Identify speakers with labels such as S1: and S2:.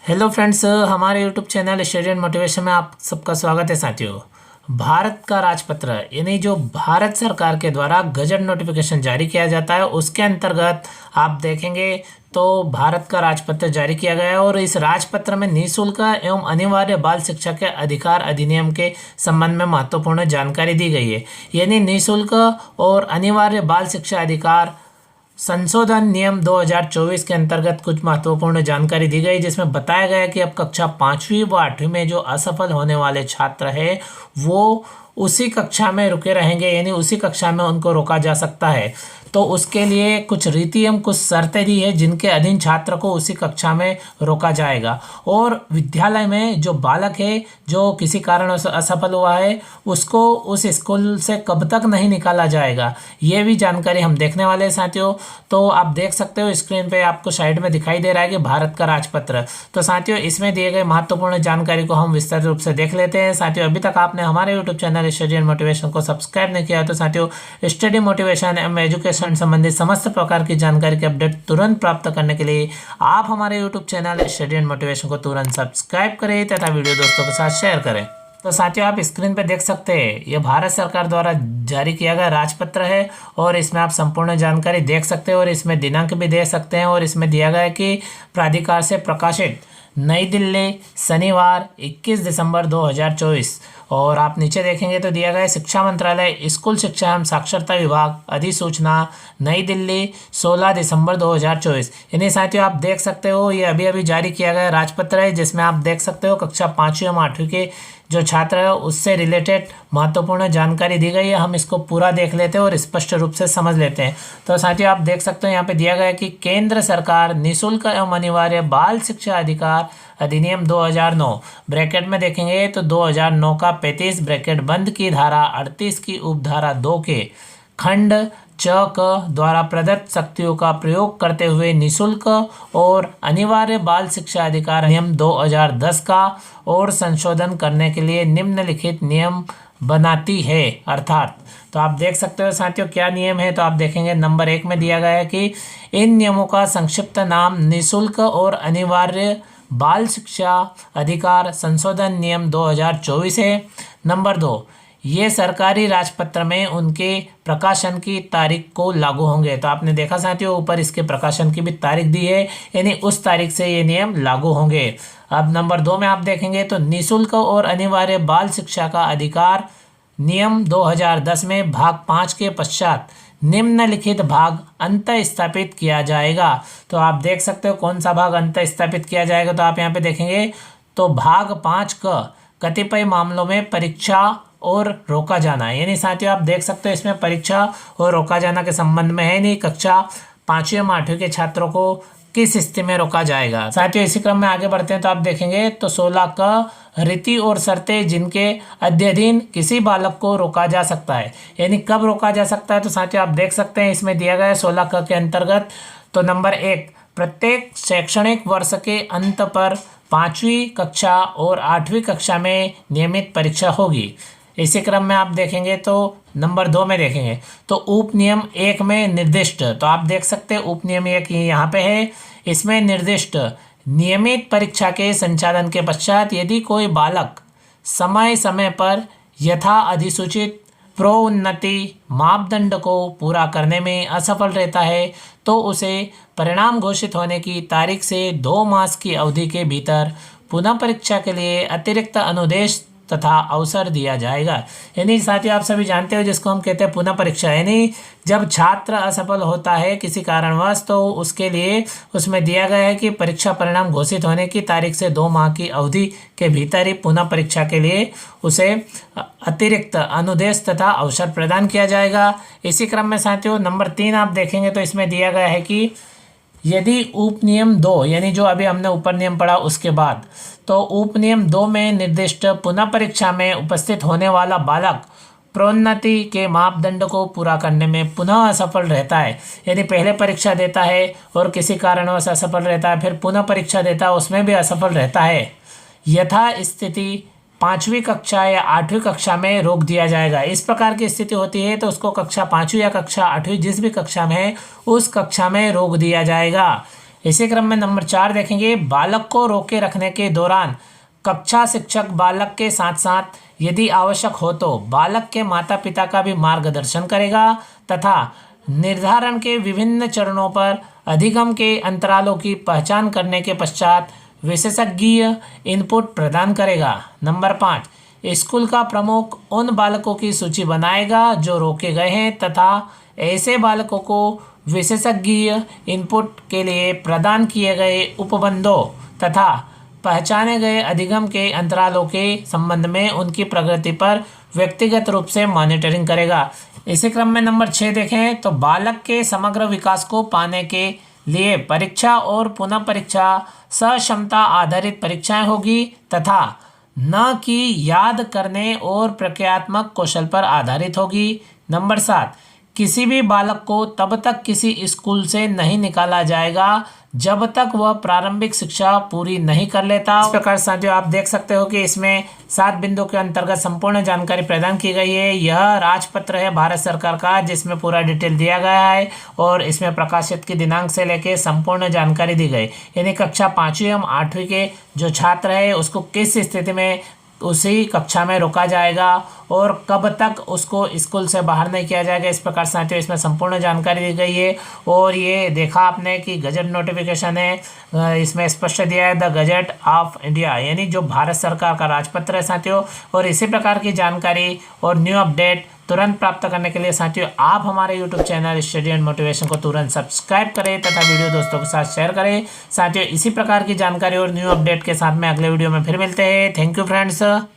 S1: Hello friends, हमारे YouTube channel student motivation में आप सबका स्वागत है साथियों। भारत का राजपत्र यानी जो भारत सरकार के द्वारा गजट नोटिफिकेशन जारी किया जाता है उसके अंतर्गत आप देखेंगे तो भारत का राजपत्र जारी किया गया है और इस राजपत्र में निःशुल्क एवं अनिवार्य बाल शिक्षा के अधिकार अधिनियम के संबंध में महत्वपूर्ण जानकारी दी गई है। यानी निःशुल्क और अनिवार्य बाल शिक्षा अधिकार संशोधन नियम 2024 के अंतर्गत कुछ महत्वपूर्ण जानकारी दी गई, जिसमें बताया गया कि अब कक्षा 5वीं व 8वीं में जो असफल होने वाले छात्र हैं वो उसी कक्षा में रुके रहेंगे, यानी उसी कक्षा में उनको रोका जा सकता है। तो उसके लिए कुछ रीति एवं कुछ शर्तें दी है जिनके अधीन छात्र को उसी कक्षा में रोका जाएगा। और विद्यालय में जो बालक है जो किसी कारण से असफल हुआ है उसको उस स्कूल से कब तक नहीं निकाला जाएगा, ये भी जानकारी हम देखने वाले हैं साथियों। तो आप देख सकते हो स्क्रीन पे आपको साइड में दिखाई दे रहा है कि भारत का राजपत्र। तो साथियों इसमें दिए गए महत्वपूर्ण जानकारी को हम विस्तारित रूप से देख लेते हैं। साथियों अभी तक आपने हमारे YouTube channel study and motivation को सब्सक्राइब नहीं किया तो साथियों स्टडी मोटिवेशन एवं एजुकेशन संबंधित समस्त प्रकार की जानकारी के अपडेट तुरंत प्राप्त करने के लिए आप हमारे YouTube channel study and motivation को तुरंत सब्सक्राइब करें तथा वीडियो दोस्तों के साथ शेयर करें। तो साथियों आप स्क्रीन पर देख सकते हैं ये भारत सरकार द्वारा जारी किया गया राजपत्र है और इसमें आप संपूर्ण जानकारी देख सकते हैं और इसमें दिनांक भी दे सकते हैं। और इसमें दिया गया है कि प्राधिकार से प्रकाशित नई दिल्ली शनिवार 21 दिसंबर 2024। और आप नीचे देखेंगे तो दिया गया है शिक्षा मंत्रालय स्कूल शिक्षा एवं साक्षरता विभाग अधिसूचना नई दिल्ली 16 दिसंबर 2024। यानी साथियों आप देख सकते हो ये अभी अभी जारी किया गया राजपत्र है, जिसमें आप देख सकते हो कक्षा 5वीं एवं 8वीं के जो छात्र है उससे रिलेटेड महत्वपूर्ण जानकारी दी गई है। हम इसको पूरा देख लेते हैं और स्पष्ट रूप से समझ लेते हैं। तो साथियों आप देख सकते हो यहाँ पे दिया गया है कि केंद्र सरकार निःशुल्क एवं अनिवार्य बाल शिक्षा अधिकार अधिनियम 2009 ब्रैकेट में देखेंगे तो 2009 का 35 ब्रैकेट बंद की धारा 38 की उपधारा 2 के खंड च क द्वारा प्रदत्त शक्तियों का प्रयोग करते हुए निःशुल्क और अनिवार्य बाल शिक्षा अधिकार अधिनियम 2010 का और संशोधन करने के लिए निम्नलिखित नियम बनाती है। अर्थात तो आप देख सकते हो साथियों क्या नियम है। तो आप देखेंगे नंबर 1 में दिया गया है कि इन नियमों का संक्षिप्त नाम निःशुल्क और अनिवार्य बाल शिक्षा अधिकार संशोधन नियम 2024 है। नंबर 2 ये सरकारी राजपत्र में उनके प्रकाशन की तारीख को लागू होंगे। तो आपने देखा साथियों ऊपर इसके प्रकाशन की भी तारीख दी है, यानी उस तारीख से ये नियम लागू होंगे। अब नंबर 2 में आप देखेंगे तो निःशुल्क और अनिवार्य बाल शिक्षा का अधिकार नियम 2010 में भाग 5 के पश्चात निम्नलिखित भाग अंत स्थापित किया जाएगा। तो आप देख सकते हो कौन सा भाग अंत स्थापित किया जाएगा। तो आप यहाँ पे देखेंगे तो भाग 5 का कतिपय मामलों में परीक्षा और रोका जाना, यानी साथियों आप देख सकते हो इसमें परीक्षा और रोका जाना के संबंध में है। नहीं कक्षा 5वीं और 8वीं के छात्रों को किस स्थिति में रोका जाएगा। साथियों इसी क्रम में आगे बढ़ते हैं तो आप देखेंगे तो 16 का रीति और शर्तें जिनके अध्ययन किसी बालक को रोका जा सकता है, यानी कब रोका जा सकता है। तो साथियों आप देख सकते हैं इसमें दिया गया है 16 क के अंतर्गत तो नंबर 1 प्रत्येक शैक्षणिक वर्ष के अंत पर 5वीं कक्षा और 8वीं कक्षा में नियमित परीक्षा होगी। इसी क्रम में आप देखेंगे तो नंबर 2 में देखेंगे तो उप नियम 1 में निर्दिष्ट, तो आप देख सकते हैं उप नियम 1 यहाँ पे है, इसमें निर्दिष्ट नियमित परीक्षा के संचालन के पश्चात यदि कोई बालक समय समय पर यथा अधिसूचित प्रोन्नति मापदंड को पूरा करने में असफल रहता है तो उसे परिणाम घोषित होने की तारीख से 2 मास की अवधि के भीतर पुनः परीक्षा के लिए अतिरिक्त अनुदेश तथा अवसर दिया जाएगा। यानी साथियों आप सभी जानते हो जिसको हम कहते हैं पुनः परीक्षा, यानी जब छात्र असफल होता है किसी कारणवश तो उसके लिए उसमें दिया गया है कि परीक्षा परिणाम घोषित होने की तारीख से 2 माह की अवधि के भीतर ही पुनः परीक्षा के लिए उसे अतिरिक्त अनुदेश तथा अवसर प्रदान किया जाएगा। इसी क्रम में साथियों नंबर 3 आप देखेंगे तो इसमें दिया गया है कि यदि उप नियम 2 यानी जो अभी हमने ऊपर नियम पढ़ा उसके बाद तो उप नियम 2 में निर्दिष्ट पुनः परीक्षा में उपस्थित होने वाला बालक प्रोन्नति के मापदंड को पूरा करने में पुनः असफल रहता है, यानी पहले परीक्षा देता है और किसी कारणवश असफल रहता है, फिर पुनः परीक्षा देता है उसमें भी असफल रहता है, यथा स्थिति 5वीं कक्षा या 8वीं कक्षा में रोक दिया जाएगा। इस प्रकार की स्थिति होती है तो उसको कक्षा 5वीं या कक्षा 8वीं जिस भी कक्षा में है उस कक्षा में रोक दिया जाएगा। इसी क्रम में नंबर 4 देखेंगे, बालक को रोके रखने के दौरान कक्षा शिक्षक बालक के साथ साथ यदि आवश्यक हो तो बालक के माता पिता का भी मार्गदर्शन करेगा तथा निर्धारण के विभिन्न चरणों पर अधिगम के अंतरालों की पहचान करने के पश्चात विशेषज्ञ इनपुट प्रदान करेगा। नंबर 5, स्कूल का प्रमुख उन बालकों की सूची बनाएगा जो रोके गए हैं तथा ऐसे बालकों को विशेषज्ञ इनपुट के लिए प्रदान किए गए उपबंधों तथा पहचाने गए अधिगम के अंतरालों के संबंध में उनकी प्रगति पर व्यक्तिगत रूप से मॉनिटरिंग करेगा। इसी क्रम में नंबर 6 देखें तो बालक के समग्र विकास को पाने के लिए परीक्षा और पुनः परीक्षा सक्षमता आधारित परीक्षाएं होगी तथा न कि याद करने और प्रक्रियात्मक कौशल पर आधारित होगी। नंबर 7, किसी भी बालक को तब तक किसी स्कूल से नहीं निकाला जाएगा जब तक वह प्रारंभिक शिक्षा पूरी नहीं कर लेता। इस प्रकार साथियों आप देख सकते हो कि इसमें 7 बिंदुओं के अंतर्गत संपूर्ण जानकारी प्रदान की गई है। यह राजपत्र है भारत सरकार का जिसमें पूरा डिटेल दिया गया है और इसमें प्रकाशित की दिनांक से लेकर संपूर्ण जानकारी दी गई। यानी कक्षा 5वीं एवं 8वीं के जो छात्र है उसको किस स्थिति में उसी कक्षा में रोका जाएगा और कब तक उसको स्कूल से बाहर नहीं किया जाएगा। इस प्रकार साथियों इसमें संपूर्ण जानकारी दी गई है। और ये देखा आपने कि गजट नोटिफिकेशन है, इसमें स्पष्ट दिया है द गजट ऑफ इंडिया, यानी जो भारत सरकार का राजपत्र है साथियों। और इसी प्रकार की जानकारी और न्यू अपडेट तुरंत प्राप्त करने के लिए साथियों आप हमारे YouTube channel study and motivation को तुरंत सब्सक्राइब करें तथा वीडियो दोस्तों के साथ शेयर करें। साथियों इसी प्रकार की जानकारी और न्यू अपडेट के साथ में अगले वीडियो में फिर मिलते हैं। Thank you friends.